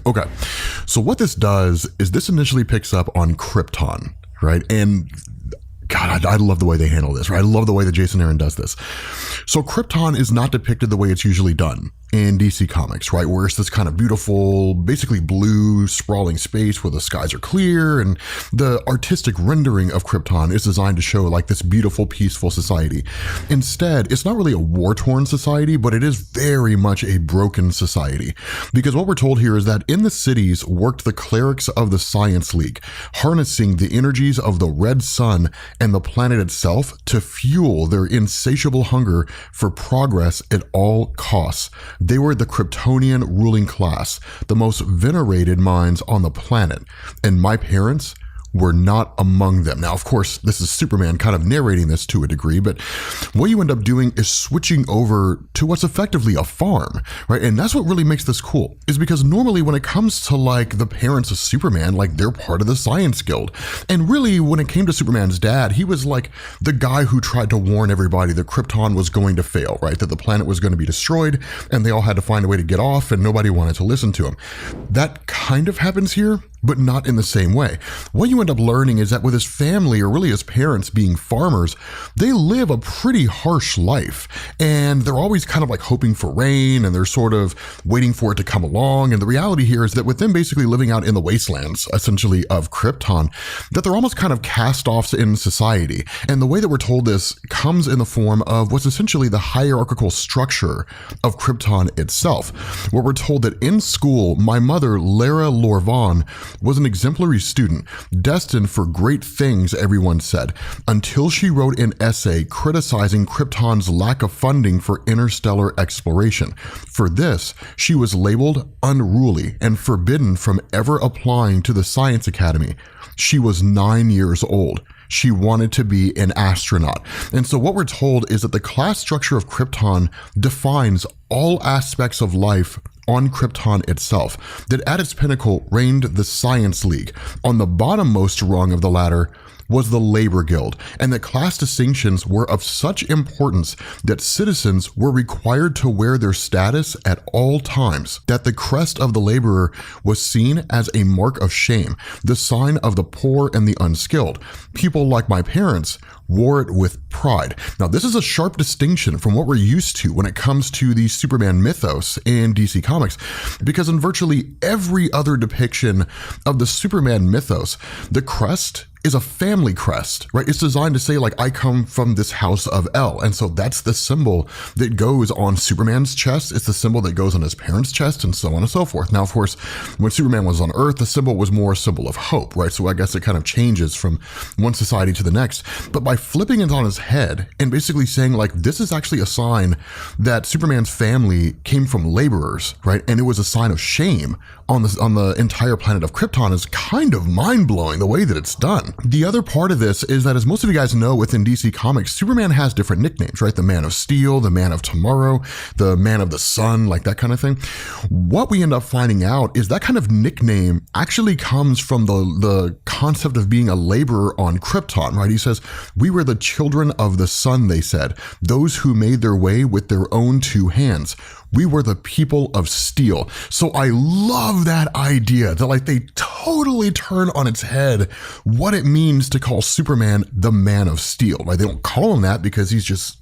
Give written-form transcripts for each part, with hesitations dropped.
Okay. So what this does is this initially picks up on Krypton, right? And God, I love the way they handle this, right? I love the way that Jason Aaron does this. So Krypton is not depicted the way it's usually done in DC Comics, right? Where it's this kind of beautiful, basically blue, sprawling space where the skies are clear, and the artistic rendering of Krypton is designed to show like this beautiful, peaceful society. Instead, it's not really a war-torn society, but it is very much a broken society. Because what we're told here is that in the cities worked the clerics of the Science League, harnessing the energies of the red sun and the planet itself to fuel their insatiable hunger for progress at all costs. They were the Kryptonian ruling class, the most venerated minds on the planet, and my parents were not among them. Now, of course, this is Superman kind of narrating this to a degree, but what you end up doing is switching over to what's effectively a farm, right? And that's what really makes this cool, is because normally when it comes to like the parents of Superman, like they're part of the Science Guild. And really when it came to Superman's dad, he was like the guy who tried to warn everybody that Krypton was going to fail, right? That the planet was going to be destroyed and they all had to find a way to get off and nobody wanted to listen to him. That kind of happens here, but not in the same way. What you end up learning is that with his family, or really his parents being farmers, they live a pretty harsh life. And they're always kind of like hoping for rain, and they're sort of waiting for it to come along. And the reality here is that with them basically living out in the wastelands, essentially, of Krypton, that they're almost kind of cast-offs in society. And the way that we're told this comes in the form of what's essentially the hierarchical structure of Krypton itself, where we're told that in school, my mother, Lara Lorvan, was an exemplary student, destined for great things, everyone said, until she wrote an essay criticizing Krypton's lack of funding for interstellar exploration. For this, she was labeled unruly and forbidden from ever applying to the Science Academy. She was 9 years old. She wanted to be an astronaut. And so what we're told is that the class structure of Krypton defines all aspects of life on Krypton itself, that at its pinnacle reigned the Science League. On the bottommost rung of the ladder was the Labor Guild, and that class distinctions were of such importance that citizens were required to wear their status at all times, that the crest of the laborer was seen as a mark of shame, the sign of the poor and the unskilled. People like my parents wore it with pride. Now, this is a sharp distinction from what we're used to when it comes to the Superman mythos in DC Comics, because in virtually every other depiction of the Superman mythos, the crest is a family crest, right? It's designed to say like, I come from this house of El. And so that's the symbol that goes on Superman's chest. It's the symbol that goes on his parents' chest, and so on and so forth. Now, of course, when Superman was on Earth, the symbol was more a symbol of hope, right? So I guess it kind of changes from one society to the next. But by flipping it on his head and basically saying like, this is actually a sign that Superman's family came from laborers, right? And it was a sign of shame on the entire planet of Krypton is kind of mind-blowing the way that it's done. The other part of this is that, as most of you guys know, within DC Comics, Superman has different nicknames, right? The Man of Steel, the Man of Tomorrow, the Man of the Sun, like that kind of thing. What we end up finding out is that kind of nickname actually comes from the concept of being a laborer on Krypton, right? He says, we were the children of the sun, they said, those who made their way with their own two hands. We were the people of steel. So I love that idea that like they totally turn on its head what it means to call Superman the Man of Steel, right? They don't call him that because he's just,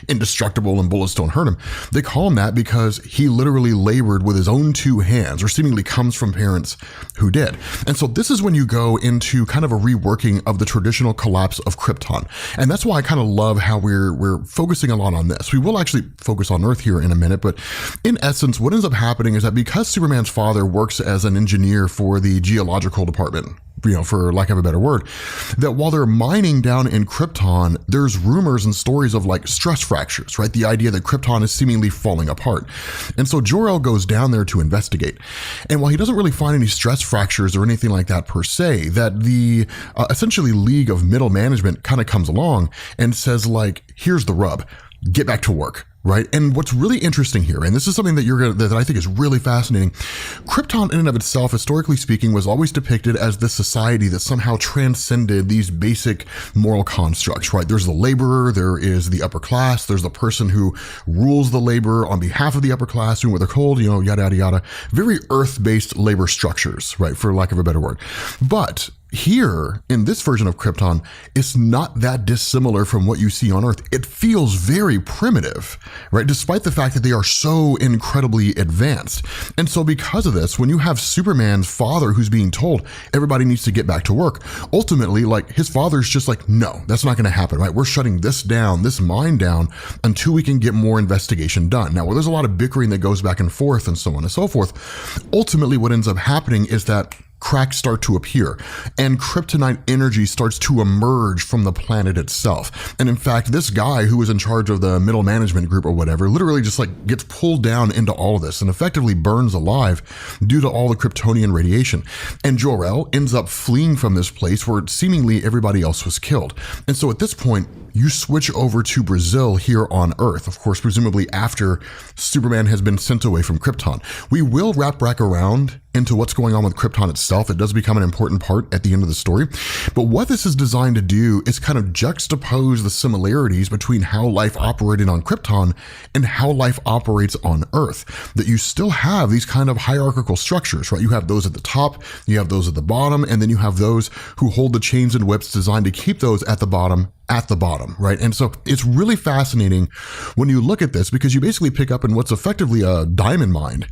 indestructible and bullets don't hurt him. They call him that because he literally labored with his own two hands, or seemingly comes from parents who did. And so this is when you go into kind of a reworking of the traditional collapse of Krypton. And that's why I kind of love how we're focusing a lot on this. We will actually focus on Earth here in a minute, but in essence, what ends up happening is that because Superman's father works as an engineer for the geological department, for lack of a better word, that while they're mining down in Krypton, there's rumors and stories of like stress fractures, right? The idea that Krypton is seemingly falling apart. And so Jor-El goes down there to investigate. And while he doesn't really find any stress fractures or anything like that per se, that the essentially League of Middle Management kind of comes along and says like, here's the rub, get back to work. right? And what's really interesting here, and this is something that I think is really fascinating, Krypton in and of itself, historically speaking, was always depicted as this society that somehow transcended these basic moral constructs, right? There's the laborer, there is the upper class, there's the person who rules the labor on behalf of the upper class, doing what they're told, yada, yada, yada. Very earth-based labor structures, right? For lack of a better word. But here, in this version of Krypton, it's not that dissimilar from what you see on Earth. It feels very primitive, right? Despite the fact that they are so incredibly advanced. And so because of this, when you have Superman's father who's being told everybody needs to get back to work, ultimately, like, his father's just like, no, that's not going to happen, right? We're shutting this down, this mine down, until we can get more investigation done. Now, where there's a lot of bickering that goes back and forth and so on and so forth, ultimately what ends up happening is that cracks start to appear and kryptonite energy starts to emerge from the planet itself. And in fact, this guy who was in charge of the middle management group or whatever literally just like gets pulled down into all of this and effectively burns alive due to all the Kryptonian radiation. And Jor-El ends up fleeing from this place where seemingly everybody else was killed. And so at this point, you switch over to Brazil here on Earth, of course, presumably after Superman has been sent away from Krypton. We will wrap back around into what's going on with Krypton itself. It does become an important part at the end of the story. But what this is designed to do is kind of juxtapose the similarities between how life operated on Krypton and how life operates on Earth. That you still have these kind of hierarchical structures, right? You have those at the top, you have those at the bottom, and then you have those who hold the chains and whips designed to keep those at the bottom, right? And so it's really fascinating when you look at this because you basically pick up in what's effectively a diamond mine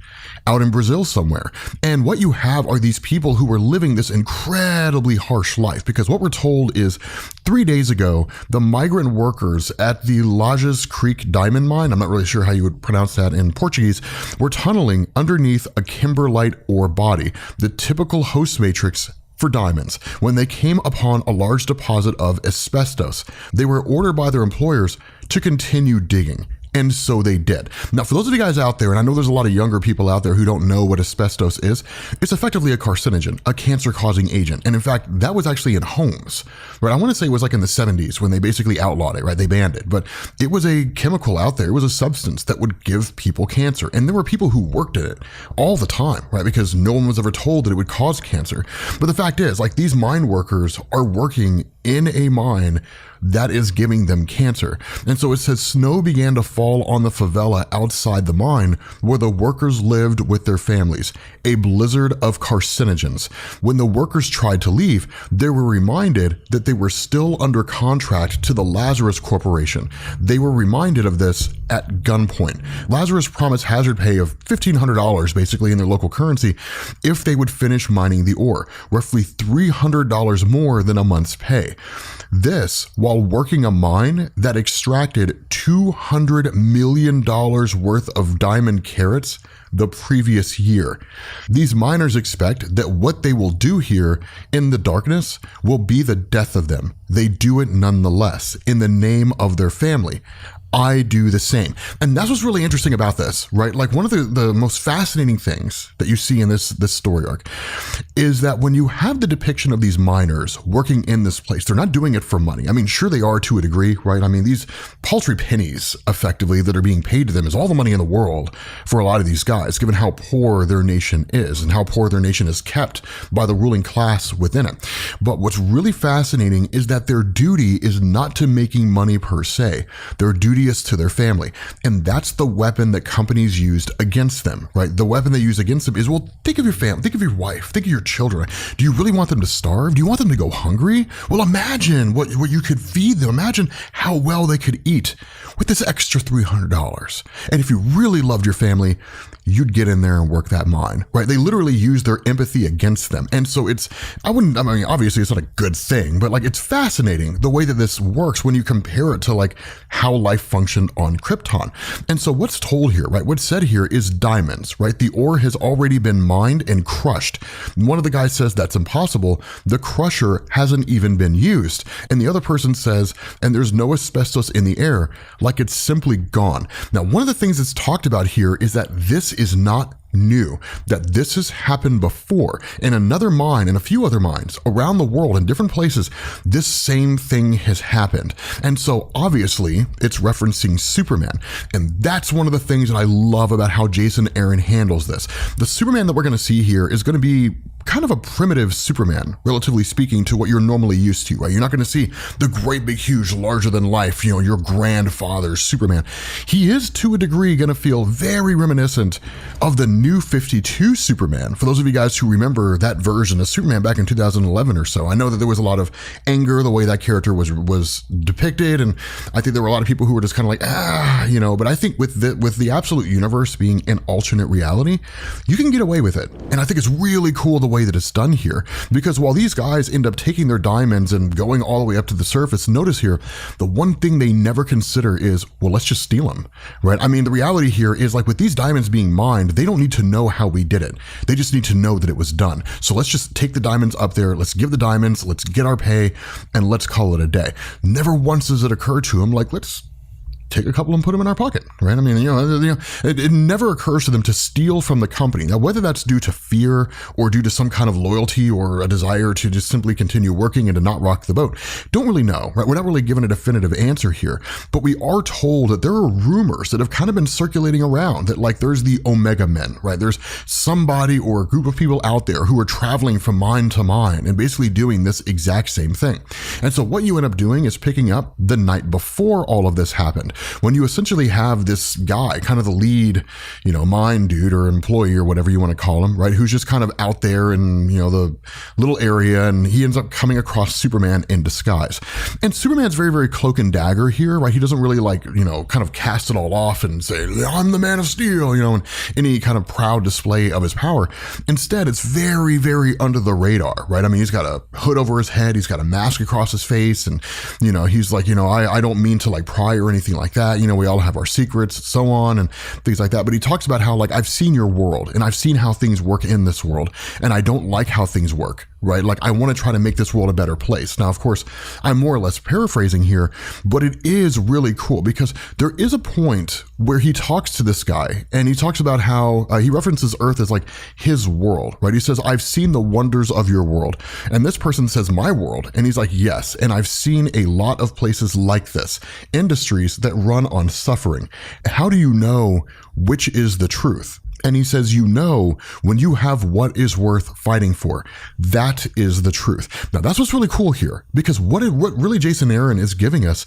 out in Brazil somewhere. And what you have are these people who were living this incredibly harsh life, because what we're told is 3 days ago, the migrant workers at the Lajes Creek diamond mine, I'm not really sure how you would pronounce that in Portuguese, were tunneling underneath a kimberlite ore body, the typical host matrix for diamonds, when they came upon a large deposit of asbestos. They were ordered by their employers to continue digging. And so they did. Now, for those of you guys out there, and I know there's a lot of younger people out there who don't know what asbestos is, it's effectively a carcinogen, a cancer-causing agent. And in fact, that was actually in homes, right? I want to say it was like in the 70s when they basically outlawed it, right? They banned it. But it was a chemical out there. It was a substance that would give people cancer. And there were people who worked in it all the time, right? Because no one was ever told that it would cause cancer. But the fact is, like, these mine workers are working in a mine that is giving them cancer. And so it says snow began to fall on the favela outside the mine where the workers lived with their families, a blizzard of carcinogens. When the workers tried to leave, they were reminded that they were still under contract to the Lazarus Corporation. They were reminded of this at gunpoint. Lazarus promised hazard pay of $1,500 basically in their local currency if they would finish mining the ore, roughly $300 more than a month's pay. This while working a mine that extracted $200 million worth of diamond carats the previous year. These miners expect that what they will do here in the darkness will be the death of them. They do it nonetheless in the name of their family. I do the same. And that's what's really interesting about this, right? Like, one of the most fascinating things that you see in this story arc is that when you have the depiction of these miners working in this place, they're not doing it for money. I mean, sure they are to a degree, right? I mean, these paltry pennies effectively that are being paid to them is all the money in the world for a lot of these guys, given how poor their nation is and how poor their nation is kept by the ruling class within it. But what's really fascinating is that their duty is not to making money per se. Their duty is to their family. And that's the weapon that companies used against them, right? The weapon they use against them is, well, think of your family, think of your wife, think of your children. Do you really want them to starve? Do you want them to go hungry? Well, imagine what you could feed them. Imagine how well they could eat with this extra $300. And if you really loved your family, you'd get in there and work that mine, right? They literally use their empathy against them. And so obviously it's not a good thing, but like, it's fascinating the way that this works when you compare it to like how life functioned on Krypton. And so what's told here, right? What's said here is diamonds, right? The ore has already been mined and crushed. One of the guys says that's impossible. The crusher hasn't even been used. And the other person says, and there's no asbestos in the air, like it's simply gone. Now, one of the things that's talked about here is that this is not knew that this has happened before in another mine and a few other mines around the world in different places. This same thing has happened. And so obviously it's referencing Superman. And that's one of the things that I love about how Jason Aaron handles this. The Superman that we're going to see here is going to be kind of a primitive Superman, relatively speaking, to what you're normally used to, right? You're not going to see the great big huge larger than life, your grandfather's Superman. He is to a degree going to feel very reminiscent of the New 52 Superman. For those of you guys who remember that version of Superman back in 2011 or so, I know that there was a lot of anger the way that character was depicted, and I think there were a lot of people who were just kind of like, but I think with the absolute universe being an alternate reality, you can get away with it. And I think it's really cool the way that it's done here, because while these guys end up taking their diamonds and going all the way up to the surface, notice here, the one thing they never consider is, well, let's just steal them, right? I mean, the reality here is, like, with these diamonds being mined, they don't need to know how we did it. They just need to know that it was done. So let's just take the diamonds up there. Let's give the diamonds, let's get our pay, and let's call it a day. Never once does it occur to them, like, let's take a couple and put them in our pocket, right? I mean, it never occurs to them to steal from the company. Now, whether that's due to fear or due to some kind of loyalty or a desire to just simply continue working and to not rock the boat, don't really know, right? We're not really given a definitive answer here, but we are told that there are rumors that have kind of been circulating around that, like, there's the Omega Men, right? There's somebody or a group of people out there who are traveling from mine to mine and basically doing this exact same thing. And so what you end up doing is picking up the night before all of this happened, when you essentially have this guy, kind of the lead, mine dude or employee or whatever you want to call him, right? Who's just kind of out there in, the little area, and he ends up coming across Superman in disguise. And Superman's very, very cloak and dagger here, right? He doesn't really kind of cast it all off and say, I'm the Man of Steel, and any kind of proud display of his power. Instead, it's very, very under the radar, right? I mean, he's got a hood over his head. He's got a mask across his face. And, he's like, I don't mean to like pry or anything like that. We all have our secrets, so on, and things like that. But he talks about how, like, I've seen your world and I've seen how things work in this world, and I don't like how things work, right? Like, I want to try to make this world a better place. Now, of course, I'm more or less paraphrasing here, but it is really cool because there is a point where he talks to this guy and he talks about how he references Earth as like his world, right? He says, I've seen the wonders of your world. And this person says, my world. And he's like, yes. And I've seen a lot of places like this, industries that run on suffering. How do you know which is the truth? And he says, when you have what is worth fighting for, that is the truth. Now, that's what's really cool here, because what really Jason Aaron is giving us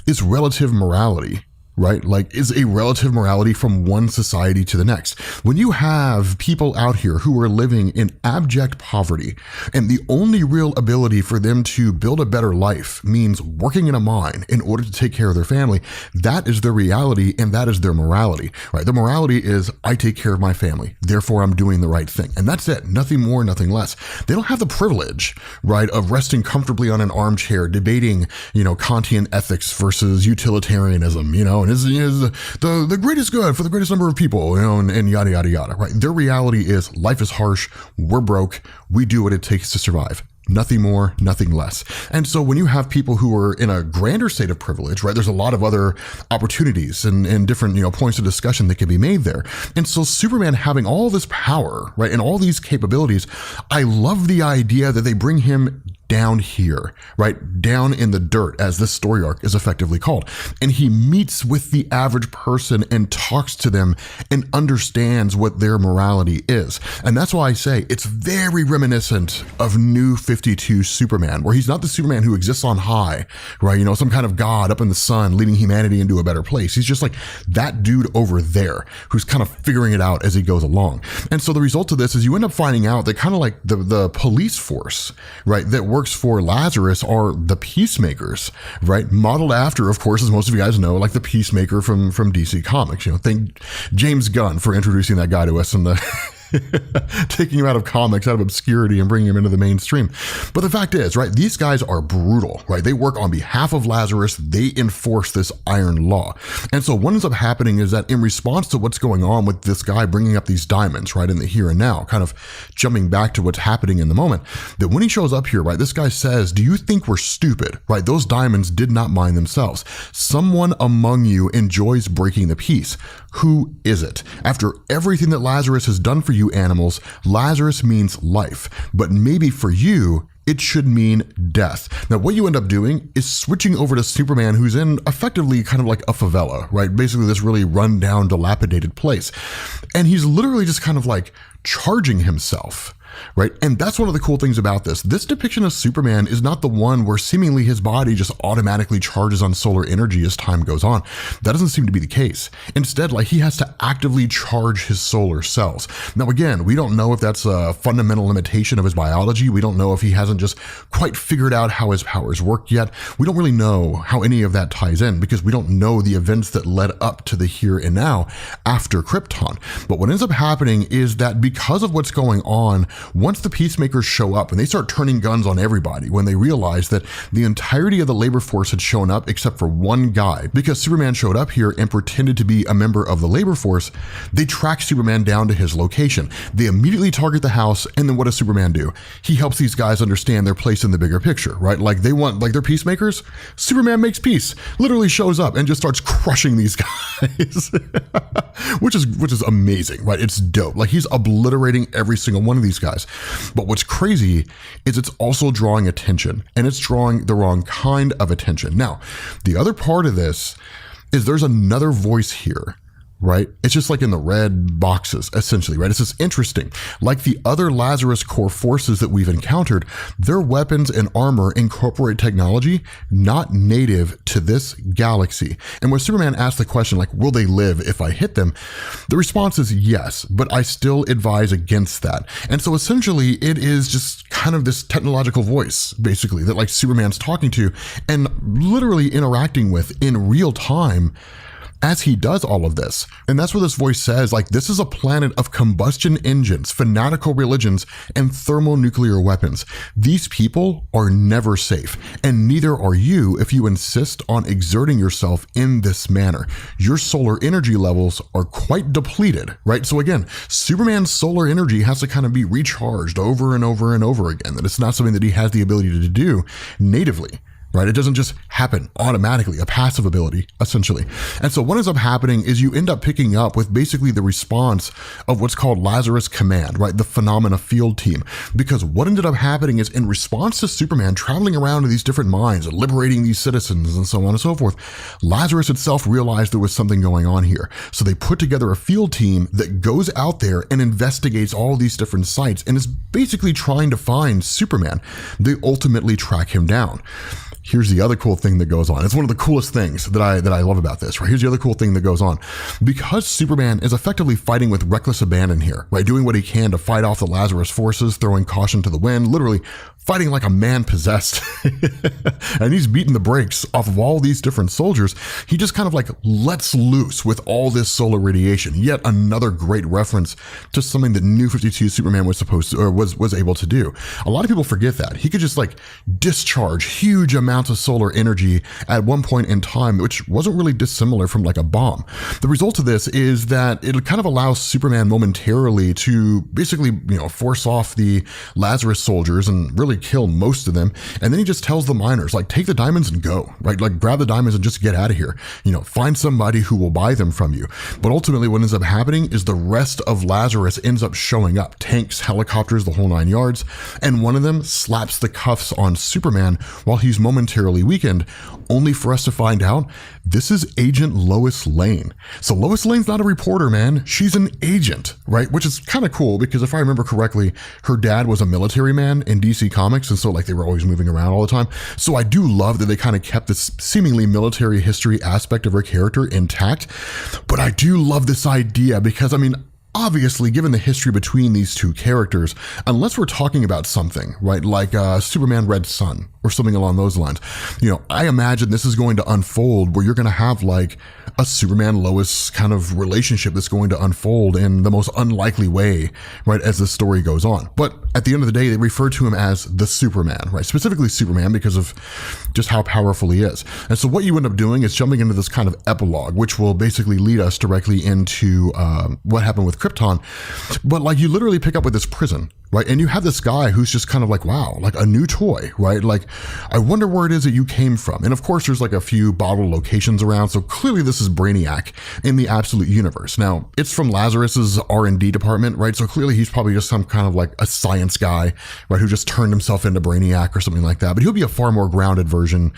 is relative morality, right? Like, is a relative morality from one society to the next. When you have people out here who are living in abject poverty, and the only real ability for them to build a better life means working in a mine in order to take care of their family, that is their reality and that is their morality, right? The morality is, I take care of my family, therefore I'm doing the right thing. And that's it. Nothing more, nothing less. They don't have the privilege, right, of resting comfortably on an armchair, debating, Kantian ethics versus utilitarianism, and is the greatest good for the greatest number of people, and yada, yada, yada, right? Their reality is life is harsh. We're broke. We do what it takes to survive. Nothing more, nothing less. And so when you have people who are in a grander state of privilege, right, there's a lot of other opportunities and different, points of discussion that can be made there. And so Superman having all this power, right, and all these capabilities, I love the idea that they bring him down here, right, down in the dirt, as this story arc is effectively called. And he meets with the average person and talks to them and understands what their morality is. And that's why I say it's very reminiscent of New 52 Superman, where he's not the Superman who exists on high, right, some kind of god up in the sun leading humanity into a better place. He's just like that dude over there who's kind of figuring it out as he goes along. And so the result of this is you end up finding out that kind of like the police force, right, that works for Lazarus are the Peacemakers, right? Modeled after, of course, as most of you guys know, like the Peacemaker from DC Comics. Thank James Gunn for introducing that guy to us in the taking him out of comics, out of obscurity, and bringing him into the mainstream. But the fact is, right, these guys are brutal, right? They work on behalf of Lazarus. They enforce this iron law. And so what ends up happening is that in response to what's going on with this guy bringing up these diamonds, right, in the here and now, kind of jumping back to what's happening in the moment, that when he shows up here, right, this guy says, do you think we're stupid, right? Those diamonds did not mine themselves. Someone among you enjoys breaking the peace. Who is it? After everything that Lazarus has done for you animals, Lazarus means life. But maybe for you, it should mean death. Now, what you end up doing is switching over to Superman, who's in effectively kind of like a favela, right? Basically this really run-down, dilapidated place. And he's literally just kind of like charging himself, right? And that's one of the cool things about this. This depiction of Superman is not the one where seemingly his body just automatically charges on solar energy as time goes on. That doesn't seem to be the case. Instead, like, he has to actively charge his solar cells. Now, again, we don't know if that's a fundamental limitation of his biology. We don't know if he hasn't just quite figured out how his powers work yet. We don't really know how any of that ties in because we don't know the events that led up to the here and now after Krypton. But what ends up happening is that because of what's going on, once the peacemakers show up and they start turning guns on everybody, when they realize that the entirety of the labor force had shown up except for one guy, because Superman showed up here and pretended to be a member of the labor force, they track Superman down to his location. They immediately target the house, and then what does Superman do? He helps these guys understand their place in the bigger picture, right? Like, they want, like, they're peacemakers. Superman makes peace, literally shows up and just starts crushing these guys, which is amazing, right? It's dope. Like, he's obliterating every single one of these guys. But what's crazy is it's also drawing attention, and it's drawing the wrong kind of attention. Now, the other part of this is there's another voice here, right? It's just like in the red boxes, essentially, right? It's just interesting. Like the other Lazarus core forces that we've encountered, their weapons and armor incorporate technology not native to this galaxy. And when Superman asks the question, like, will they live if I hit them? The response is yes, but I still advise against that. And so essentially it is just kind of this technological voice, basically, that like Superman's talking to and literally interacting with in real time as he does all of this. And that's where this voice says, like, this is a planet of combustion engines, fanatical religions, and thermonuclear weapons. These people are never safe, and neither are you if you insist on exerting yourself in this manner. Your solar energy levels are quite depleted, right? So again, Superman's solar energy has to kind of be recharged over and over and over again, that it's not something that he has the ability to do natively. Right? It doesn't just happen automatically, a passive ability, essentially. And so what ends up happening is you end up picking up with basically the response of what's called Lazarus Command, right? The Phenomena Field Team. Because what ended up happening is in response to Superman traveling around to these different mines and liberating these citizens and so on and so forth, Lazarus itself realized there was something going on here. So they put together a field team that goes out there and investigates all these different sites and is basically trying to find Superman. They ultimately track him down. Here's the other cool thing that goes on. It's one of the coolest things that I love about this, right? Here's the other cool thing that goes on. Because Superman is effectively fighting with reckless abandon here, right? Doing what he can to fight off the Lazarus forces, throwing caution to the wind, literally fighting like a man possessed. And he's beating the brakes off of all these different soldiers. He just kind of like lets loose with all this solar radiation. Yet another great reference to something that New 52 Superman was supposed to, or was able to do. A lot of people forget that. He could just like discharge huge amounts of solar energy at one point in time, which wasn't really dissimilar from like a bomb. The result of this is that it kind of allows Superman momentarily to basically, force off the Lazarus soldiers and really kill most of them. And then he just tells the miners, like, take the diamonds and go, right? Like, grab the diamonds and just get out of here. Find somebody who will buy them from you. But ultimately what ends up happening is the rest of Lazarus ends up showing up. Tanks, helicopters, the whole 9 yards. And one of them slaps the cuffs on Superman while he's momentarily weakened, only for us to find out this is Agent Lois Lane. So Lois Lane's not a reporter, man. She's an agent, right? Which is kind of cool because if I remember correctly, her dad was a military man in DC Comics. And so like they were always moving around all the time. So I do love that they kind of kept this seemingly military history aspect of her character intact. But I do love this idea because, obviously, given the history between these two characters, unless we're talking about something, right, like Superman Red Sun or something along those lines, I imagine this is going to unfold where you're going to have like a Superman Lois kind of relationship that's going to unfold in the most unlikely way, right, as the story goes on. But at the end of the day, they refer to him as the Superman, right? Specifically Superman because of just how powerful he is. And so what you end up doing is jumping into this kind of epilogue, which will basically lead us directly into what happened with Krypton. But like you literally pick up with this prison, right? And you have this guy who's just kind of like, wow, like a new toy, right? Like, I wonder where it is that you came from. And of course, there's like a few bottle locations around. So clearly this is Brainiac in the Absolute Universe. Now, it's from Lazarus's R&D department, right? So clearly he's probably just some kind of like a science guy, right? Who just turned himself into Brainiac or something like that. But he'll be a far more grounded version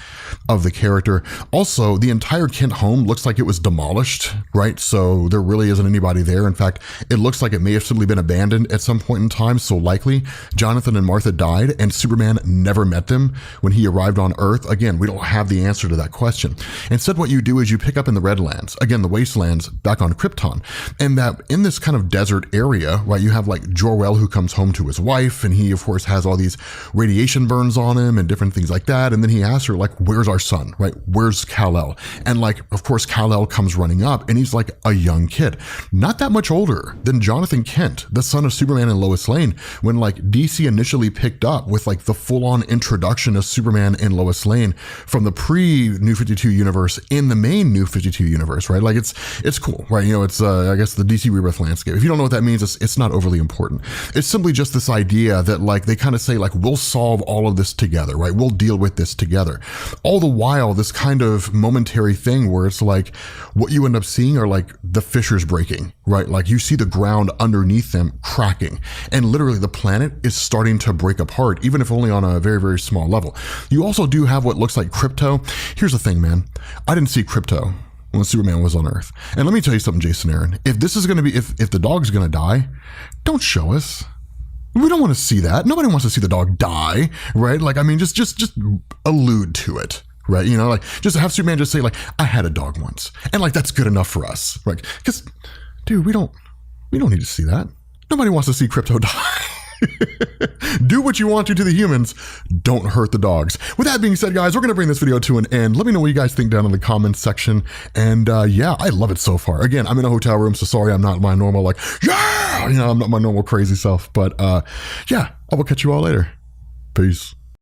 of the character. Also, the entire Kent home looks like it was demolished, right? So there really isn't anybody there. In fact, it looks like it may have simply been abandoned at some point in time. So likely Jonathan and Martha died and Superman never met them when he arrived on Earth. Again, we don't have the answer to that question. Instead, what you do is you pick up in the Redlands, again, the Wastelands back on Krypton, and that in this kind of desert area, right, you have like Jor-El who comes home to his wife, and he of course has all these radiation burns on him and different things like that. And then he asks her like, where's our son, right? Where's Kal-El? And like, of course, Kal-El comes running up and he's like a young kid, not that much older than Jonathan Kent, the son of Superman and Lois Lane, when like DC initially picked up with like the full-on introduction of Superman and Lois Lane from the pre-New 52 universe in the main New 52 universe, right? Like it's cool, right? You know, it's I guess the DC Rebirth landscape. If you don't know what that means, it's not overly important. It's simply just this idea that like they kind of say like, we'll solve all of this together, right? We'll deal with this together. All the while, this kind of momentary thing where it's like what you end up seeing are like the fissures breaking, right? Like you see the ground underneath them cracking, and literally the planet is starting to break apart, even if only on a very, very small level. You also do have what looks like Krypto. Here's the thing, man. I didn't see Krypto when Superman was on Earth. And let me tell you something, Jason Aaron. If this is going to be, if the dog's going to die, don't show us. We don't want to see that. Nobody wants to see the dog die, right? Like, I mean, just allude to it. Right. You know, like just have Superman just say like, I had a dog once, and like, that's good enough for us. Right. Because dude, we don't need to see that. Nobody wants to see Krypto die. Do what you want to the humans. Don't hurt the dogs. With that being said, guys, we're going to bring this video to an end. Let me know what you guys think down in the comments section. And yeah, I love it so far. Again, I'm in a hotel room, so sorry I'm not my normal like, yeah, you know, I'm not my normal crazy self. But yeah, I will catch you all later. Peace.